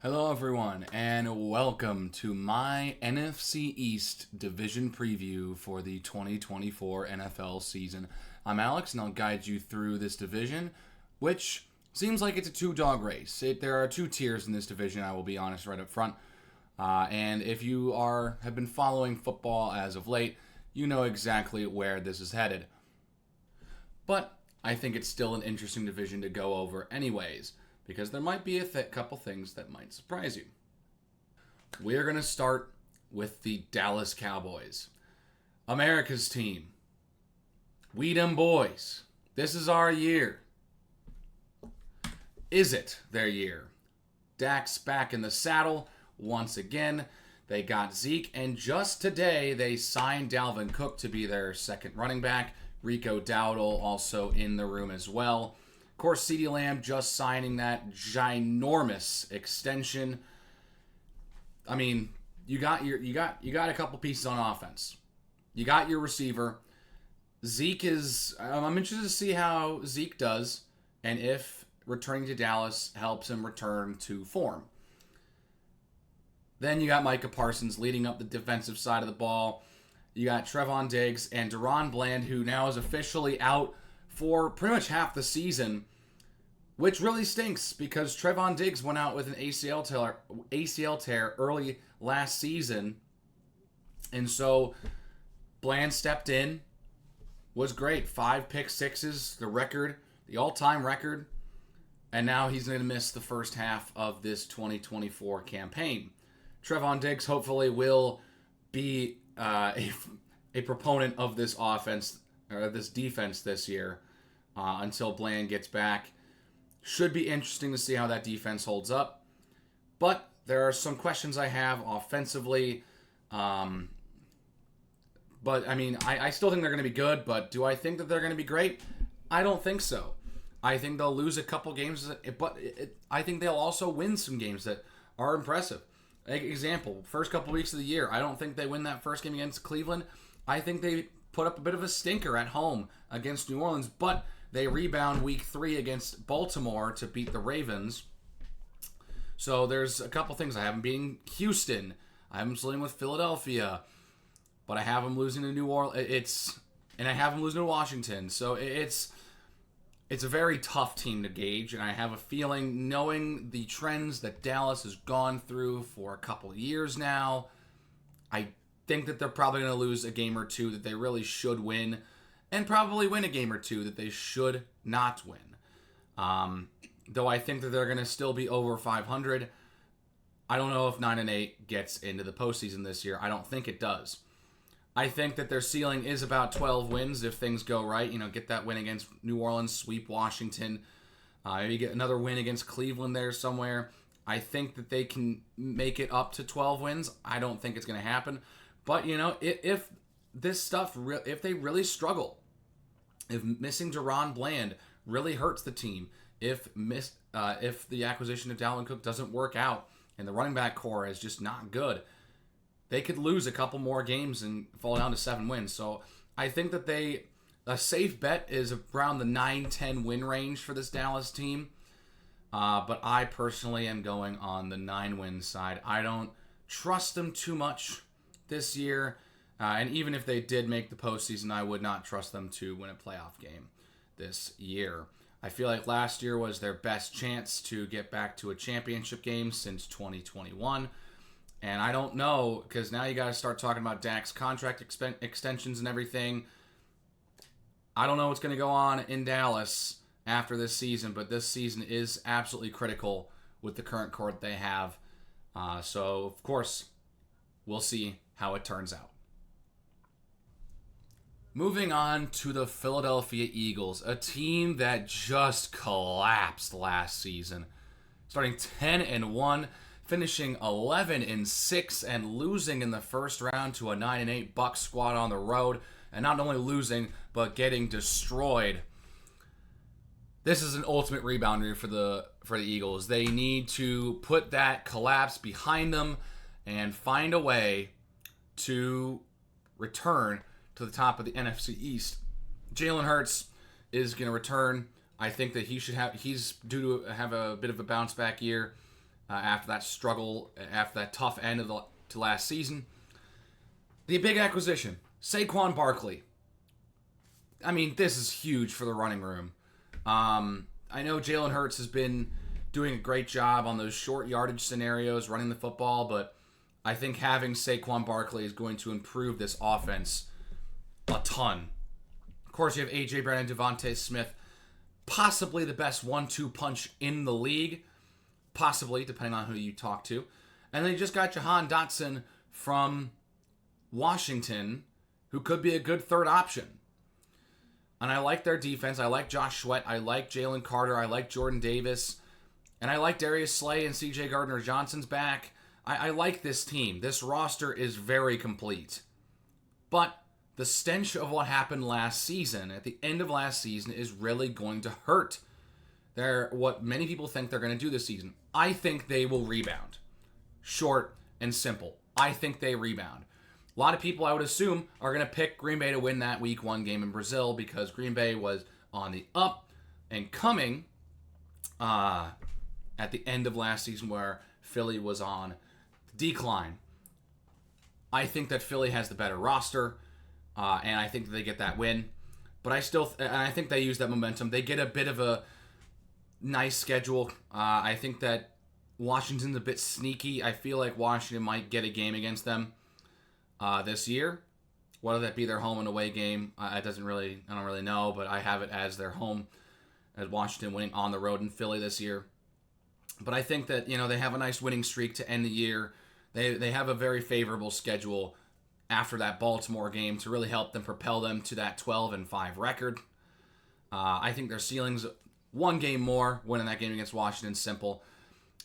Hello, everyone, and welcome to my NFC East division preview for the 2024 NFL season. I'm Alex, and I'll guide you through this division, which seems like it's a two-dog race. There are two tiers in this division, I will be honest right up front. And if you have been following football as of late, you know exactly where this is headed. But I think it's still an interesting division to go over anyways, because there might be a couple things that might surprise you. We are going to start with the Dallas Cowboys. America's team. We them boys. This is our year. Is it their year? Dak's back in the saddle once again. They got Zeke, and just today they signed Dalvin Cook to be their second running back. Rico Dowdle also in the room as well. Of course, CeeDee Lamb just signing that ginormous extension. I mean, you got a couple pieces on offense. You got your receiver. Zeke is. I'm interested to see how Zeke does, and if returning to Dallas helps him return to form. Then you got Micah Parsons leading up the defensive side of the ball. You got Trevon Diggs and DaRon Bland, who now is officially out for pretty much half the season, which really stinks because Trevon Diggs went out with an ACL tear early last season. And so Bland stepped in, was great. 5 pick sixes, the all-time record. And now he's going to miss the first half of this 2024 campaign. Trevon Diggs hopefully will be a proponent of this offense or this defense this year until Bland gets back. Should be interesting to see how that defense holds up. But there are some questions I have offensively. But I mean, I still think they're going to be good. But do I think that they're going to be great? I don't think so. I think they'll lose a couple games, but I think they'll also win some games that are impressive. Example, first couple weeks of the year, I don't think they win that first game against Cleveland. I think they put up a bit of a stinker at home against New Orleans, but they rebound week 3 against Baltimore to beat the Ravens. So there's a couple things. I have them beating Houston. I have them splitting with Philadelphia, but I have them losing to New Orleans. And I have them losing to Washington. So it's a very tough team to gauge, and I have a feeling, knowing the trends that Dallas has gone through for a couple of years now, I think that they're probably going to lose a game or two that they really should win, and probably win a game or two that they should not win. Though I think that they're going to still be over 500. I don't know if 9-8 gets into the postseason this year. I don't think it does. I think that their ceiling is about 12 wins if things go right. Get that win against New Orleans, sweep Washington, maybe get another win against Cleveland there somewhere. I think that they can make it up to 12 wins. I don't think it's going to happen. But, if this stuff, if they really struggle, if missing DaRon Bland really hurts the team, if the acquisition of Dalvin Cook doesn't work out and the running back core is just not good, they could lose a couple more games and fall down to 7 wins. So I think that a safe bet is around the 9-10 win range for this Dallas team. But I personally am going on the 9-win side. I don't trust them too much this year. And even if they did make the postseason, I would not trust them to win a playoff game this year. I feel like last year was their best chance to get back to a championship game since 2021. And I don't know, because now you got to start talking about Dak's contract extensions and everything. I don't know what's going to go on in Dallas after this season, but this season is absolutely critical with the current core that they have. So, of course, we'll see how it turns out. Moving on to the Philadelphia Eagles, a team that just collapsed last season. Starting 10-1. Finishing 11-6 and losing in the first round to a 9-8 Bucs squad on the road, and not only losing but getting destroyed. This is an ultimate rebound year for the Eagles. They need to put that collapse behind them and find a way to return to the top of the NFC East. Jalen Hurts is going to return. I think that he's due to have a bit of a bounce back year. after that struggle, after that tough end of to last season. The big acquisition, Saquon Barkley. I mean, this is huge for the running room. I know Jalen Hurts has been doing a great job on those short yardage scenarios, running the football, but I think having Saquon Barkley is going to improve this offense a ton. Of course, you have A.J. Brown and Devontae Smith, possibly the best 1-2 punch in the league, possibly, depending on who you talk to. And then you just got Jahan Dotson from Washington, who could be a good third option. And I like their defense. I like Josh Sweat. I like Jalen Carter. I like Jordan Davis. And I like Darius Slay and C.J. Gardner-Johnson's back. I like this team. This roster is very complete. But the stench of what happened last season, at the end of last season, is really going to hurt. They're what many people think they're going to do this season. I think they will rebound. Short and simple. I think they rebound. A lot of people, I would assume, are going to pick Green Bay to win that Week 1 game in Brazil because Green Bay was on the up and coming at the end of last season where Philly was on decline. I think that Philly has the better roster, and I think that they get that win. But I think they use that momentum. They get a bit of a nice schedule. I think that Washington's a bit sneaky. I feel like Washington might get a game against them this year. Whether that be their home and away game, I don't really know, but I have it as their home, as Washington winning on the road in Philly this year. But I think that, they have a nice winning streak to end the year. They have a very favorable schedule after that Baltimore game to really help them propel them to that 12-5 record. I think their ceiling's one game more, winning that game against Washington, simple.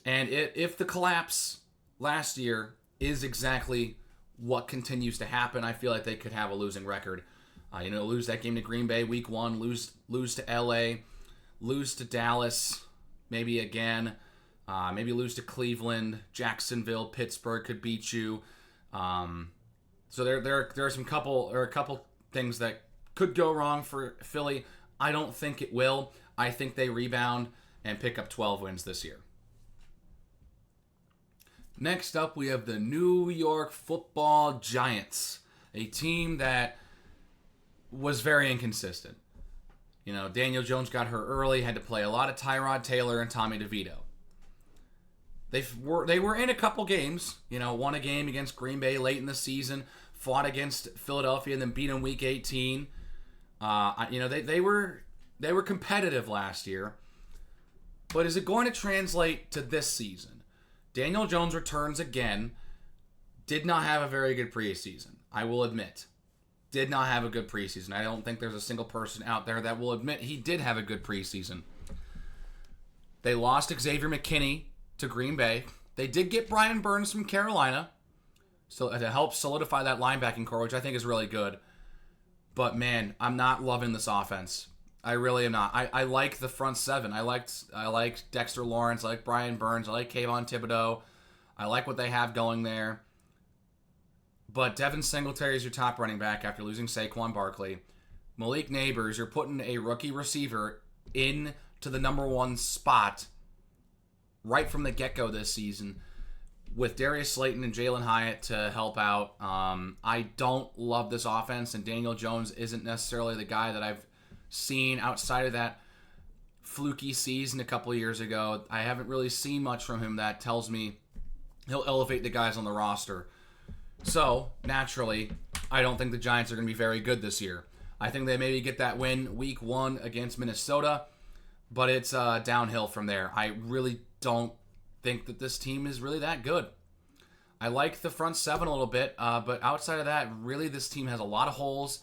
And if the collapse last year is exactly what continues to happen, I feel like they could have a losing record. Lose that game to Green Bay Week 1, lose to LA, lose to Dallas, maybe again. Maybe lose to Cleveland, Jacksonville, Pittsburgh could beat you. So there are a couple things that could go wrong for Philly. I don't think it will. I think they rebound and pick up 12 wins this year. Next up, we have the New York Football Giants, a team that was very inconsistent. Daniel Jones got hurt early, had to play a lot of Tyrod Taylor and Tommy DeVito. They were in a couple games, won a game against Green Bay late in the season, fought against Philadelphia, and then beat them Week 18. They were competitive last year, but is it going to translate to this season? Daniel Jones returns again. Did not have a very good preseason, I will admit. Did not have a good preseason. I don't think there's a single person out there that will admit he did have a good preseason. They lost Xavier McKinney to Green Bay. They did get Brian Burns from Carolina, so to help solidify that linebacking core, which I think is really good. But man, I'm not loving this offense. I really am not. I like the front seven. I like Dexter Lawrence. I like Brian Burns. I like Kayvon Thibodeau. I like what they have going there. But Devin Singletary is your top running back after losing Saquon Barkley. Malik Neighbors, you're putting a rookie receiver into the number 1 spot right from the get-go this season with Darius Slayton and Jalen Hyatt to help out. I don't love this offense, and Daniel Jones isn't necessarily the guy that I've seen outside of that fluky season a couple of years ago. I haven't really seen much from him that tells me he'll elevate the guys on the roster. So, naturally, I don't think the Giants are going to be very good this year. I think they maybe get that win Week 1 against Minnesota, but it's downhill from there. I really don't think that this team is really that good. I like the front seven a little bit, but outside of that, really this team has a lot of holes.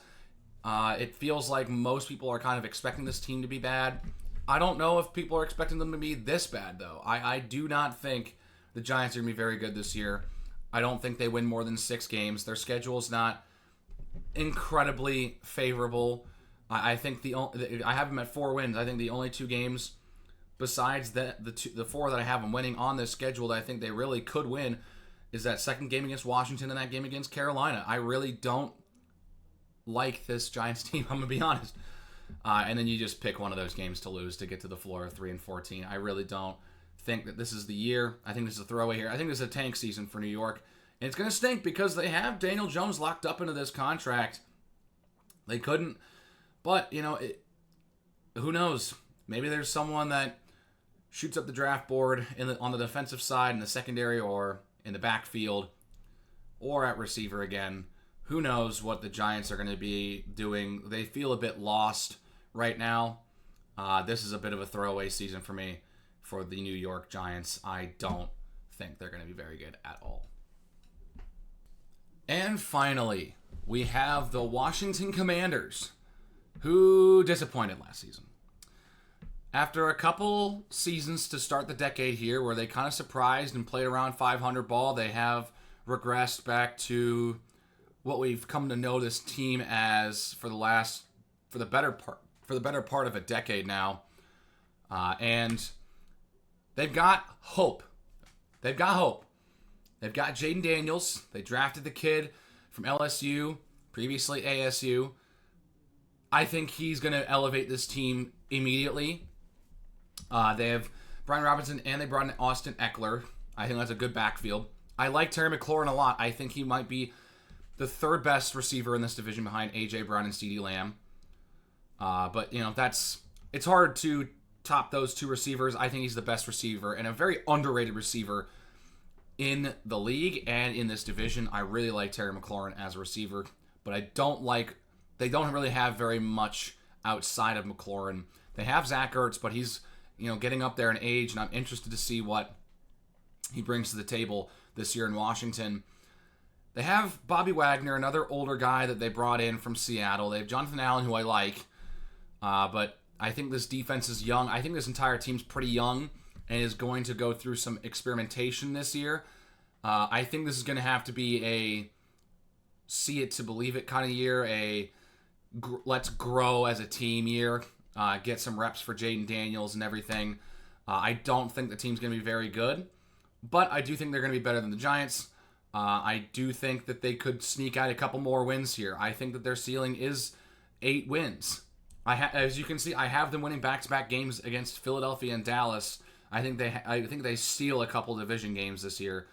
It feels like most people are kind of expecting this team to be bad. I don't know if people are expecting them to be this bad, though. I do not think the Giants are going to be very good this year. I don't think they win more than 6 games. Their schedule is not incredibly favorable. I think I have them at 4 wins. I think the only 2 games besides the 4 that I have them winning on this schedule that I think they really could win is that second game against Washington and that game against Carolina. I really don't like this Giants team, I'm going to be honest. And then you just pick one of those games to lose to get to the floor of 3-14. I really don't think that this is the year. I think this is a throwaway here. I think this is a tank season for New York. And it's going to stink because they have Daniel Jones locked up into this contract. They couldn't. But, who knows? Maybe there's someone that shoots up the draft board on the defensive side, in the secondary, or in the backfield, or at receiver again. Who knows what the Giants are going to be doing? They feel a bit lost right now. This is a bit of a throwaway season for me for the New York Giants. I don't think they're going to be very good at all. And finally, we have the Washington Commanders, who disappointed last season. After a couple seasons to start the decade here where they kind of surprised and played around 500 ball, they have regressed back to what we've come to know this team as for the better part of a decade now. And they've got hope. They've got Jaden Daniels. They drafted the kid from LSU, previously ASU. I think he's going to elevate this team immediately. They have Brian Robinson, and they brought in Austin Eckler. I think that's a good backfield. I like Terry McLaurin a lot. I think he might be the third best receiver in this division behind A.J. Brown and CeeDee Lamb. But, it's hard to top those two receivers. I think he's the best receiver and a very underrated receiver in the league and in this division. I really like Terry McLaurin as a receiver, but they don't really have very much outside of McLaurin. They have Zach Ertz, but he's, getting up there in age, and I'm interested to see what he brings to the table this year in Washington. They have Bobby Wagner, another older guy that they brought in from Seattle. They have Jonathan Allen, who I like, but I think this defense is young. I think this entire team's pretty young and is going to go through some experimentation this year. I think this is going to have to be a see it to believe it kind of year, let's grow as a team year, get some reps for Jaden Daniels and everything. I don't think the team's going to be very good, but I do think they're going to be better than the Giants. I do think that they could sneak out a couple more wins here. I think that their ceiling is 8 wins. As you can see, I have them winning back-to-back games against Philadelphia and Dallas. I think they steal a couple division games this year.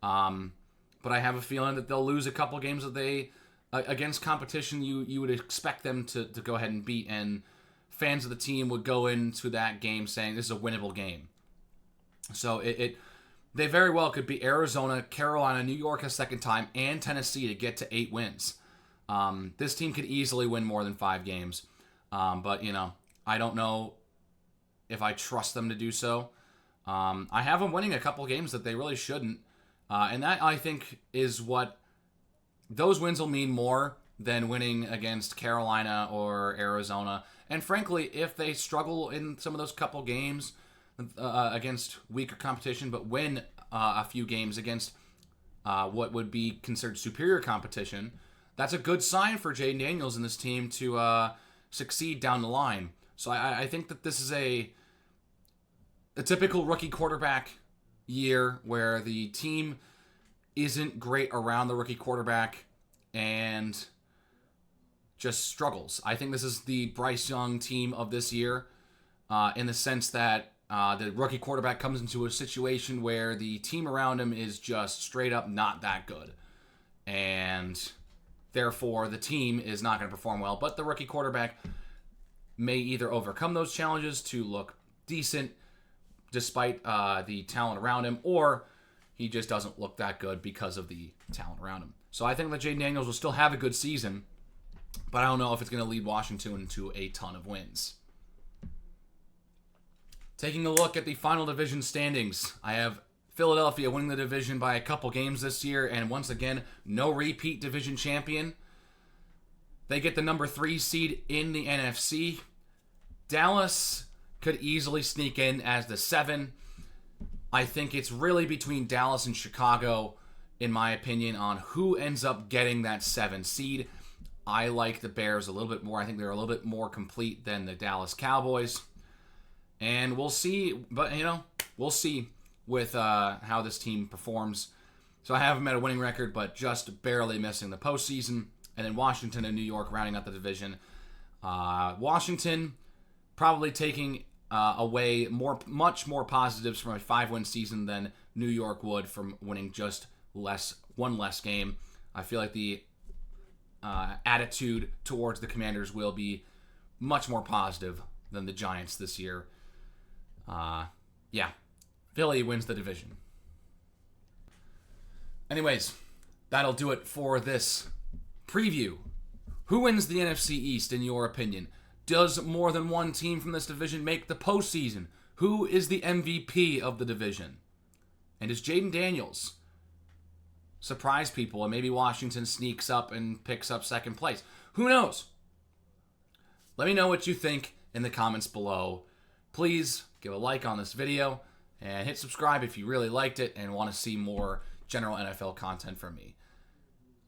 But I have a feeling that they'll lose a couple games that they against competition you would expect them to go ahead and beat, and fans of the team would go into that game saying this is a winnable game. So they very well could beat Arizona, Carolina, New York a second time, and Tennessee to get to 8 wins. This team could easily win more than 5 games. But, I don't know if I trust them to do so. I have them winning a couple games that they really shouldn't. And that, I think, is what those wins will mean more than winning against Carolina or Arizona. And frankly, if they struggle in some of those couple games against weaker competition, but win a few games against what would be considered superior competition, that's a good sign for Jaden Daniels and this team to succeed down the line. So I think that this is a typical rookie quarterback year where the team isn't great around the rookie quarterback and just struggles. I think this is the Bryce Young team of this year in the sense that the rookie quarterback comes into a situation where the team around him is just straight up not that good. And therefore, the team is not going to perform well. But the rookie quarterback may either overcome those challenges to look decent despite the talent around him, or he just doesn't look that good because of the talent around him. So I think that Jaden Daniels will still have a good season, but I don't know if it's going to lead Washington into a ton of wins. Taking a look at the final division standings, I have Philadelphia winning the division by a couple games this year, and once again, no repeat division champion. They get the number 3 seed in the NFC. Dallas could easily sneak in as the 7. I think it's really between Dallas and Chicago, in my opinion, on who ends up getting that 7 seed. I like the Bears a little bit more. I think they're a little bit more complete than the Dallas Cowboys. And we'll see, but, we'll see with how this team performs. So I have them at a winning record, but just barely missing the postseason. And then Washington and New York rounding out the division. Washington probably taking away much more positives from a 5-win season than New York would from winning just one less game. I feel like the attitude towards the Commanders will be much more positive than the Giants this year. Yeah, Philly wins the division. Anyways, that'll do it for this preview. Who wins the NFC East in your opinion? Does more than one team from this division make the postseason? Who is the MVP of the division? And does Jaden Daniels surprise people and maybe Washington sneaks up and picks up second place? Who knows? Let me know what you think in the comments below. Please give a like on this video and hit subscribe if you really liked it and want to see more general NFL content from me.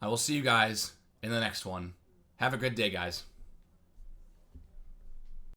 I will see you guys in the next one. Have a good day, guys.